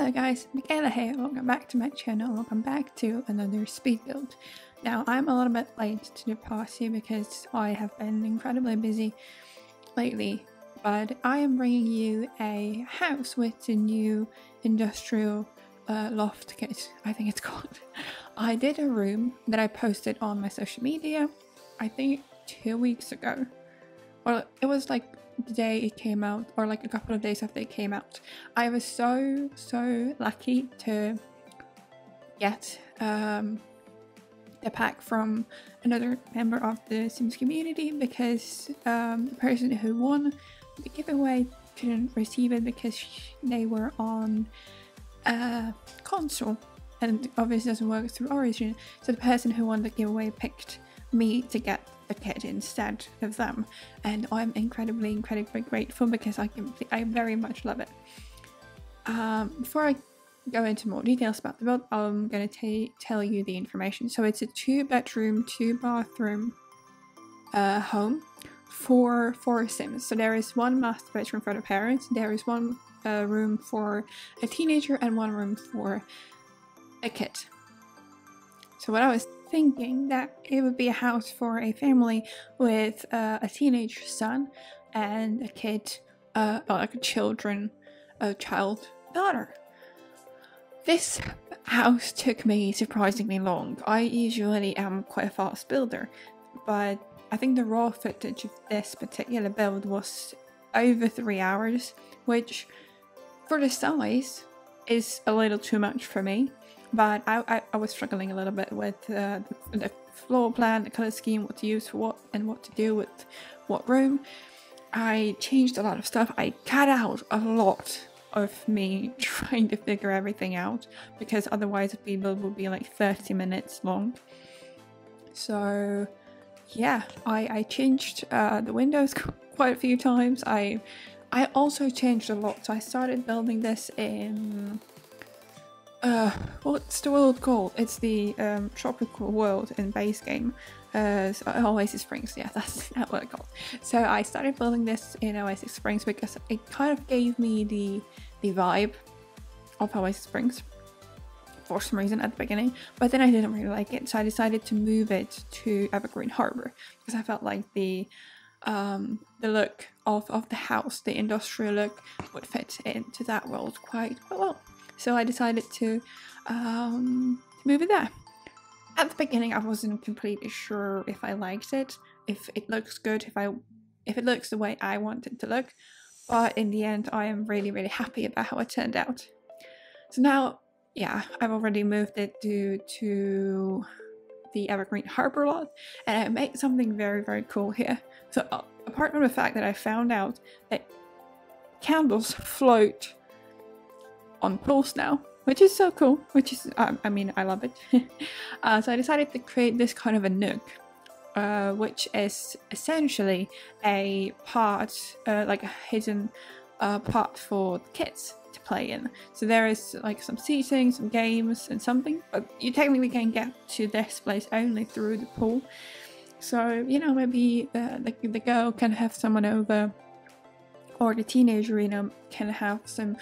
Hello guys, Michaela here, welcome back to my channel, welcome back to another speed build. Now I'm a little bit late to the party because I have been incredibly busy lately, but I am bringing you a house with a new industrial loft kit, I think it's called. I did a room that I posted on my social media, I think 2 weeks ago. Well, it was like the day it came out, or like a couple of days after it came out. I was so lucky to get the pack from another member of the Sims community because the person who won the giveaway couldn't receive it because they were on console and obviously doesn't work through Origin. So the person who won the giveaway picked me to get the kit instead of them, and I'm incredibly grateful because I very much love it. Before I go into more details about the build, I'm going to tell you the information. So it's a 2-bedroom, 2-bathroom home for 4 Sims. So there is 1 master bedroom for the parents, there is 1 room for a teenager and 1 room for a kid. So what I was thinking that it would be a house for a family with a teenage son and a kid, like a child daughter. This house took me surprisingly long. I usually am quite a fast builder, but I think the raw footage of this particular build was over 3 hours, which for the size is a little too much for me. But I was struggling a little bit with the floor plan, the color scheme, what to use for what, and what to do with what room. I changed a lot of stuff. I cut out a lot of me trying to figure everything out because otherwise the build would be like 30 minutes long. So yeah, I changed the windows quite a few times. I also changed a lot. So I started building this in what's the world called? It's the tropical world in base game. So Oasis Springs, yeah, that's what it's called. So I started building this in Oasis Springs because it kind of gave me the vibe of Oasis Springs for some reason at the beginning, but then I didn't really like it, so I decided to move it to Evergreen Harbor because I felt like the look of the house, the industrial look, would fit into that world quite well. So I decided to move it there. At the beginning I wasn't completely sure if I liked it, if it looks good, if it looks the way I want it to look, but in the end I am really happy about how it turned out. So now, yeah, I've already moved it to the Evergreen Harbor lot, and I made something very cool here. So apart from the fact that I found out that candles float on pools now, which is so cool, which is I mean, I love it. So I decided to create this kind of a nook, which is essentially a part, like a hidden part for the kids to play in. So there is like some seating, some games and something, but you technically can get to this place only through the pool. So, you know, maybe the girl can have someone over, or the teenager, you know, can have some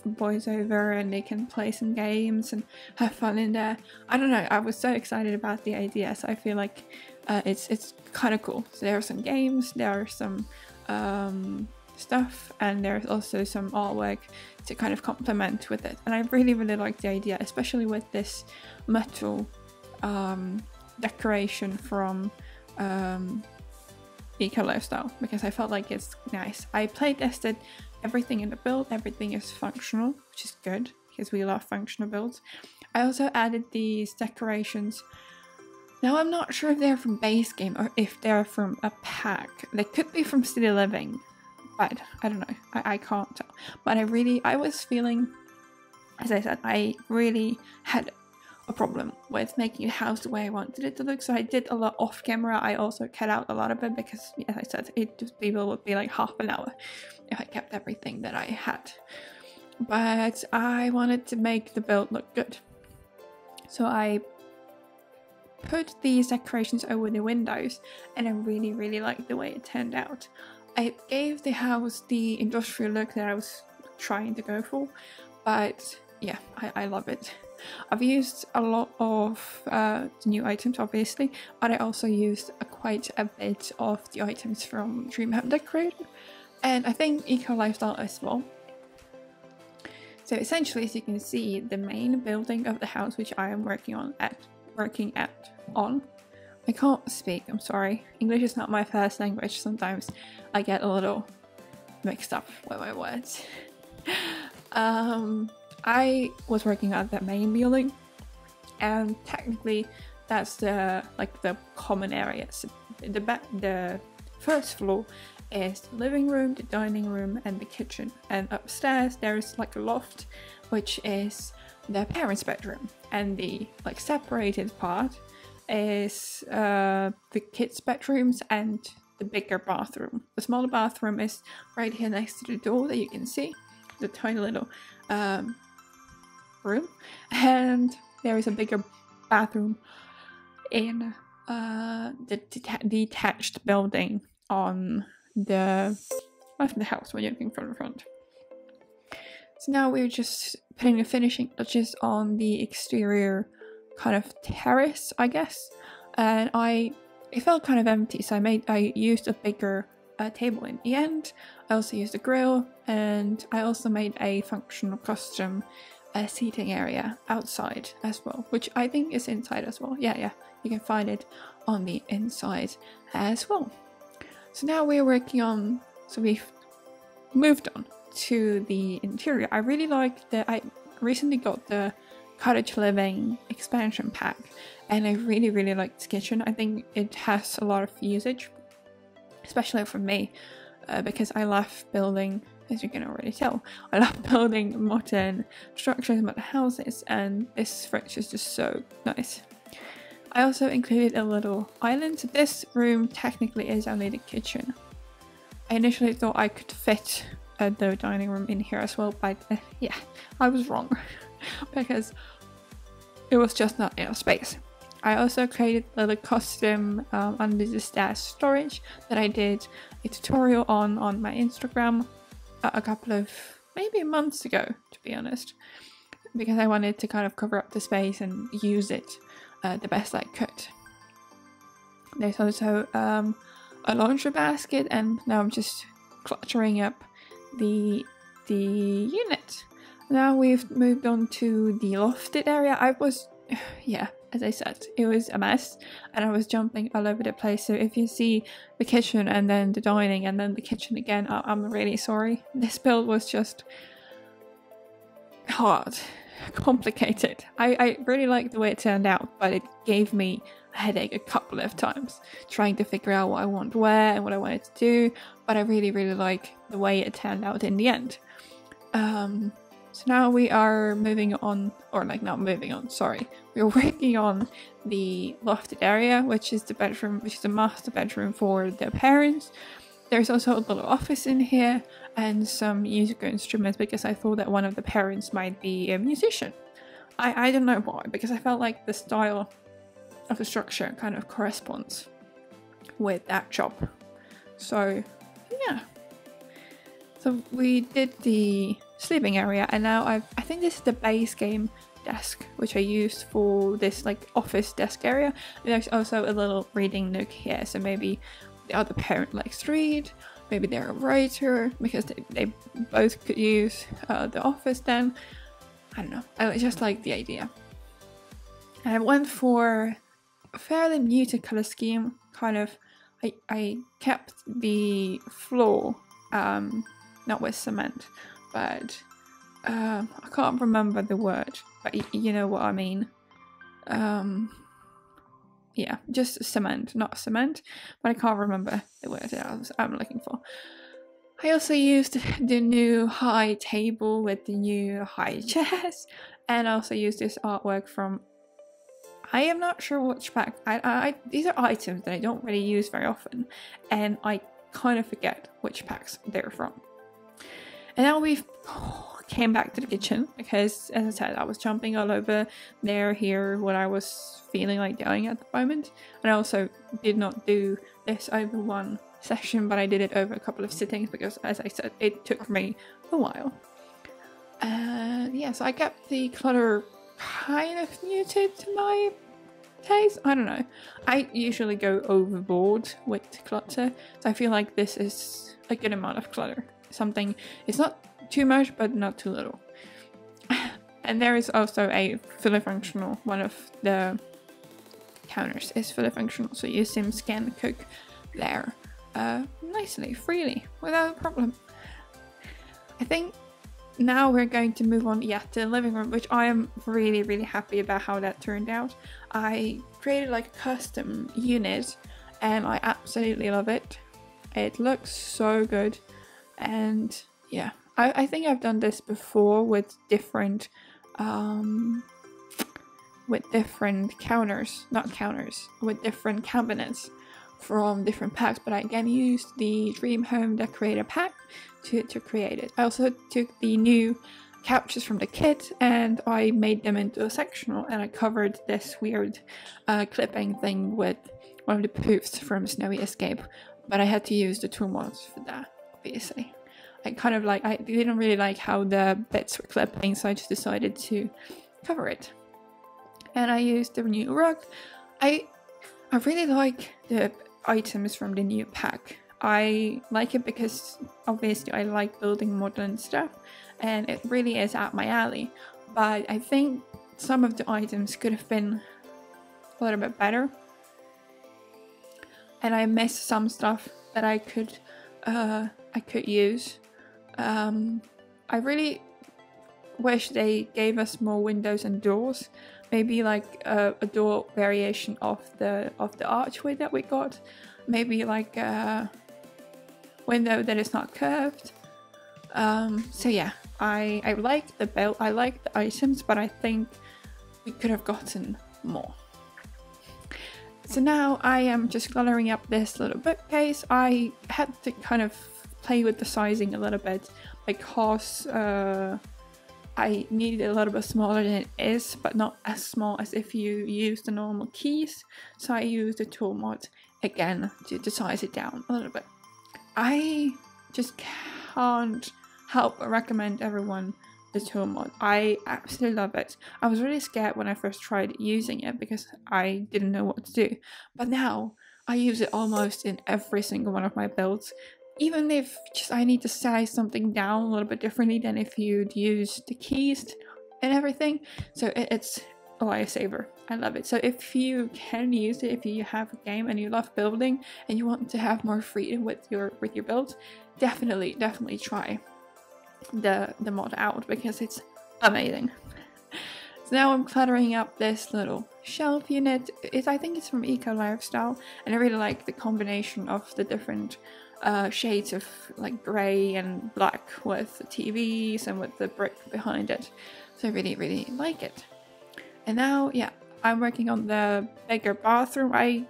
boys over and they can play some games and have fun in there. I don't know, I was so excited about the idea, so I feel like it's kind of cool. So there are some games, there are some stuff, and there's also some artwork to kind of complement with it, and I really like the idea, especially with this metal decoration from Eco Lifestyle, because I felt like it's nice. I play tested everything in the build, everything is functional, which is good because we love functional builds. I also added these decorations. Now I'm not sure if they're from base game or if they're from a pack. They could be from City Living, but I don't know, I can't tell. But I was feeling, as I said, I really had a problem with making the house the way I wanted it to look, so I did a lot off camera. I also cut out a lot of it because, as I said, people would be like half an hour if I kept everything that I had. But I wanted to make the build look good, so I put these decorations over the windows, and I really liked the way it turned out. It gave the house the industrial look that I was trying to go for, but yeah, I love it. I've used a lot of the new items, obviously, but I also used quite a bit of the items from Dream Home Decorator, and I think Eco Lifestyle as well. So essentially, as you can see, the main building of the house which I am working at. I can't speak, I'm sorry. English is not my first language. Sometimes I get a little mixed up with my words. I was working at the main building, and technically that's the common areas. The first floor is the living room, the dining room, and the kitchen. And upstairs there is like a loft, which is the parents' bedroom, and the separated part is the kids' bedrooms and the bigger bathroom. The smaller bathroom is right here next to the door that you can see, the tiny little room, and there is a bigger bathroom in the detached building on the left of the house when you're looking from the front. So now we're just putting the finishing touches on the exterior kind of terrace, I guess, and it felt kind of empty, so I used a bigger table in the end. I also used a grill, and I also made a functional custom seating area outside as well, which I think is inside as well. Yeah, you can find it on the inside as well. So now we're working on, so we've moved on to the interior. I really like I recently got the cottage living expansion pack, and I really like this kitchen. I think it has a lot of usage, especially for me, because I love building, as you can already tell, I love building modern structures, modern houses, and this fridge is just so nice. I also included a little island. So this room technically is only the kitchen. I initially thought I could fit the dining room in here as well, but yeah, I was wrong because it was just not enough space. I also created a little custom under the stairs storage that I did a tutorial on my Instagram a couple of maybe months ago, to be honest, because I wanted to kind of cover up the space and use it the best I could. There's also a laundry basket, and now I'm just cluttering up the unit. Now we've moved on to the lofted area. Yeah, as I said, it was a mess and I was jumping all over the place. So if you see the kitchen and then the dining and then the kitchen again, I'm really sorry. This build was just hard, complicated. I really liked the way it turned out, but it gave me a headache a couple of times trying to figure out what I want where and what I wanted to do, but I really like the way it turned out in the end. So now we are moving on, or not moving on, sorry. We're working on the lofted area, which is the bedroom, which is the master bedroom for the parents. There's also a little office in here and some musical instruments because I thought that one of the parents might be a musician. I don't know why, because I felt like the style of the structure kind of corresponds with that job. So yeah. So we did the sleeping area, and now I think this is the base game desk, which I used for this office desk area. And there's also a little reading nook here, so maybe the other parent likes to read, maybe they're a writer, because they both could use the office then. I don't know, I just like the idea. And I went for a fairly muted color scheme, kind of. I kept the floor not with cement, but I can't remember the word, but you know what I mean. Yeah, just cement, not cement, but I can't remember the word that I'm looking for. I also used the new high table with the new high chairs, and I also used this artwork from, I am not sure which pack. These are items that I don't really use very often, and I kind of forget which packs they're from. And now we've came back to the kitchen because, as I said, I was jumping all over there, here, what I was feeling like doing at the moment. And I also did not do this over one session, but I did it over a couple of sittings because, as I said, it took me a while. And yeah, so I kept the clutter kind of muted to my taste. I don't know. I usually go overboard with clutter, so I feel like this is a good amount of clutter. Something, it's not too much, but not too little. And there is also a fully functional, one of the counters is fully functional, so you Sims can cook there nicely, freely, without a problem. I think now we're going to move on, to the living room, which I am really, really happy about how that turned out. I created like a custom unit and I absolutely love it. It looks so good. And yeah, I think I've done this before with different counters, not counters, with different cabinets from different packs, but I again used the Dream Home Decorator pack to create it. I also took the new couches from the kit and I made them into a sectional, and I covered this weird clipping thing with one of the poofs from Snowy Escape, but I had to use the tool mods for that, obviously. I didn't really like how the bits were clipping, so I just decided to cover it. And I used the new rug. I really like the items from the new pack. I like it because obviously I like building modern stuff and it really is at my alley, but I think some of the items could have been a little bit better, and I missed some stuff that I could use. I really wish they gave us more windows and doors. Maybe like a door variation of the archway that we got. Maybe like a window that is not curved. So yeah, I like the belt, I like the items, but I think we could have gotten more. So now I am just coloring up this little bookcase. I had to kind of play with the sizing a little bit because I needed it a little bit smaller than it is, but not as small as if you use the normal keys. So I used the tool mod again to size it down a little bit. I just can't help but recommend everyone the tool mod. I absolutely love it. I was really scared when I first tried using it because I didn't know what to do, but now I use it almost in every single one of my builds. Even if just I need to size something down a little bit differently than if you'd use the keys and everything. So it's a lifesaver. I love it. So if you can use it, if you have a game and you love building and you want to have more freedom with your builds, definitely try the mod out because it's amazing. So now I'm cluttering up this little shelf unit. I think it's from Eco Lifestyle, and I really like the combination of the different shades of like grey and black with the TVs and with the brick behind it. So I really like it. And now, yeah, I'm working on the bigger bathroom. I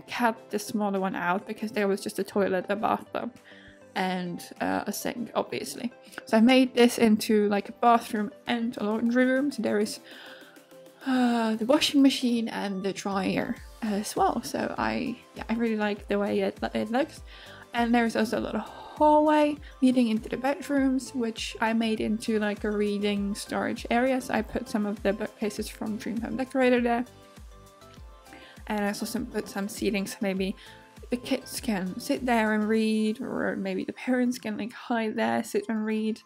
kept the smaller one out because there was just a toilet, a bathtub, and a sink, obviously. So I made this into like a bathroom and a laundry room. So there is the washing machine and the dryer as well. So I really like the way it looks. And there's also a little hallway leading into the bedrooms, which I made into like a reading storage area. So I put some of the bookcases from Dream Home Decorator there. And I also put some seating, so maybe the kids can sit there and read, or maybe the parents can like hide there, sit and read.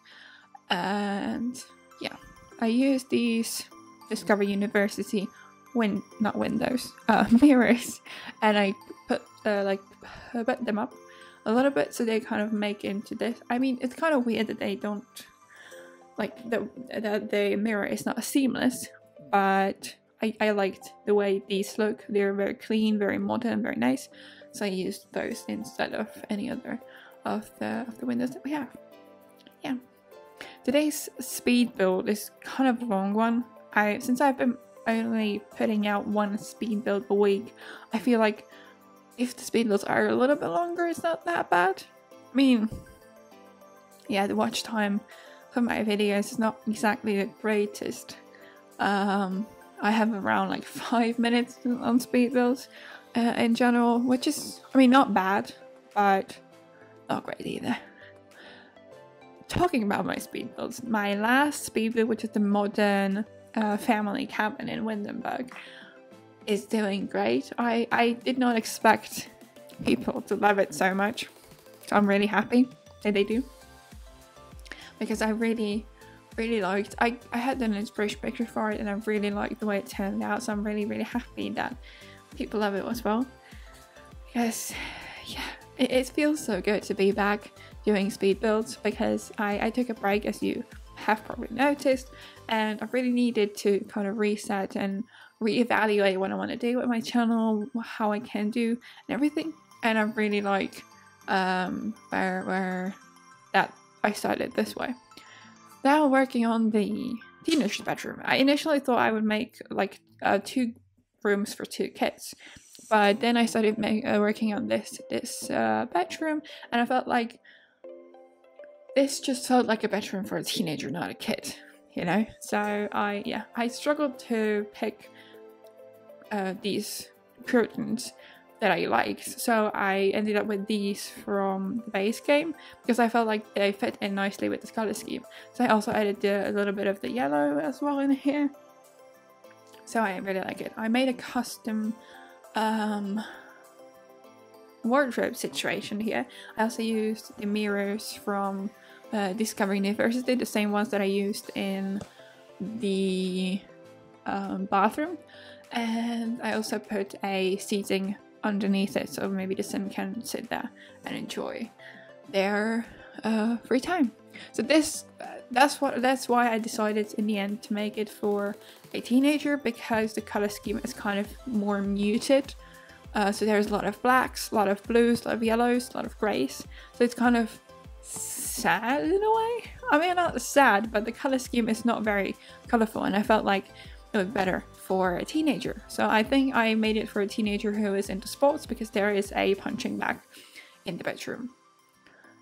And yeah, I used these Discover University mirrors, and I put put them up a little bit so they kind of make into this. I mean, it's kind of weird that they don't like the mirror is not seamless, but I liked the way these look. They're very clean, very modern, very nice. So I used those instead of any other of the windows that we have. Yeah. Today's speed build is kind of a long one. Since I've been only putting out one speed build a week, I feel like if the speed builds are a little bit longer, it's not that bad. I mean, yeah, the watch time for my videos is not exactly the greatest. I have around like 5 minutes on speed builds in general, which is, I mean, not bad, but not great either. talking about my speed builds, my last speed build, which is the modern family cabin in Windenburg, is doing great. I did not expect people to love it so much, so I'm really happy that they do, because I really liked, I had an inspiration picture for it and I really liked the way it turned out, so I'm really happy that people love it as well, because yeah, it feels so good to be back doing speed builds, because I took a break, as you have probably noticed, and I really needed to kind of reset and reevaluate what I want to do with my channel, how I can do and everything, and I really like where that I started this way. Now working on the teenager's bedroom. I initially thought I would make like 2 rooms for 2 kids, but then I started working on this bedroom, and I felt like this just felt like a bedroom for a teenager, not a kid, you know? So I struggled to pick these curtains that I liked, so I ended up with these from the base game because I felt like they fit in nicely with this color scheme. So I also added a little bit of the yellow as well in here, so I really like it. I made a custom wardrobe situation here. I also used the mirrors from Discovering University, the same ones that I used in the bathroom, and I also put a seating underneath it, so maybe the sim can sit there and enjoy their free time. So that's why I decided in the end to make it for a teenager, because the color scheme is kind of more muted. So there's a lot of blacks, a lot of blues, a lot of yellows, a lot of grays. So it's kind of sad in a way. I mean, not sad, but the color scheme is not very colorful, and I felt like it was better for a teenager. So I think I made it for a teenager who is into sports, because there is a punching bag in the bedroom.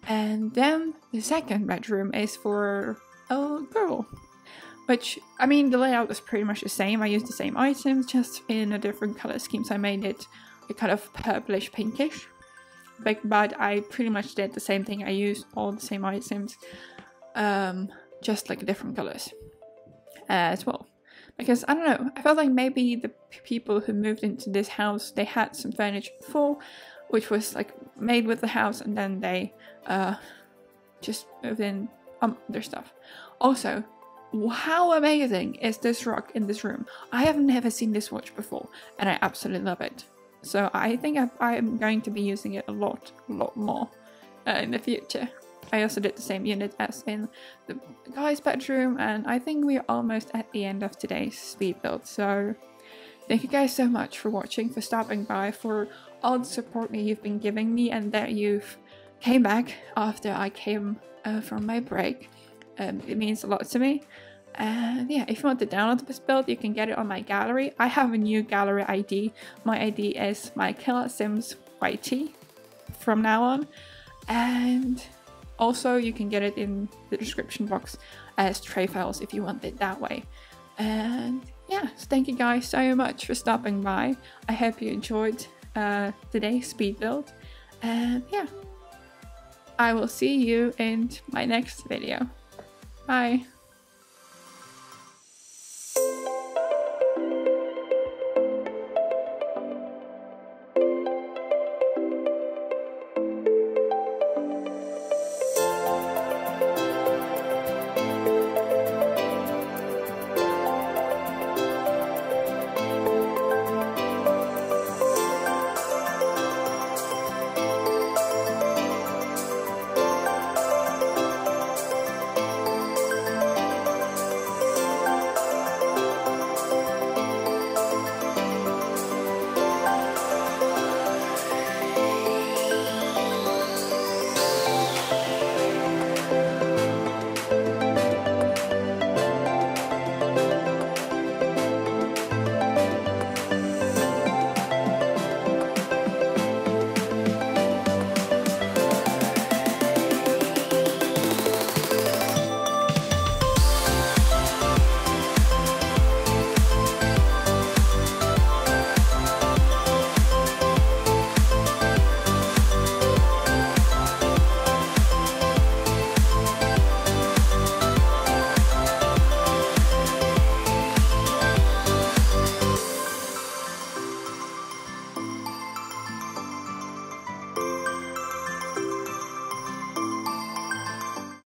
And then the second bedroom is for a girl, which, I mean, the layout is pretty much the same. I used the same items, just in a different color scheme. So I made it a kind of purplish pinkish, but I pretty much did the same thing. I used all the same items, just like different colors as well. Because, I don't know, I felt like maybe the people who moved into this house, they had some furniture before, which was like made with the house, and then they just moved in their stuff. Also, how amazing is this rock in this room? I have never seen this watch before, and I absolutely love it. So I think I'm going to be using it a lot more in the future. I also did the same unit as in the guy's bedroom, and I think we're almost at the end of today's speed build. So thank you guys so much for watching, for stopping by, for all the support that you've been giving me, and that you've came back after I came from my break. It means a lot to me. And yeah, if you want to download this build, you can get it on my gallery. I have a new gallery ID. My ID is michaelasimsyt from now on. And also you can get it in the description box as tray files if you want it that way. And yeah, so thank you guys so much for stopping by. I hope you enjoyed today's speed build. And yeah, I will see you in my next video. Bye.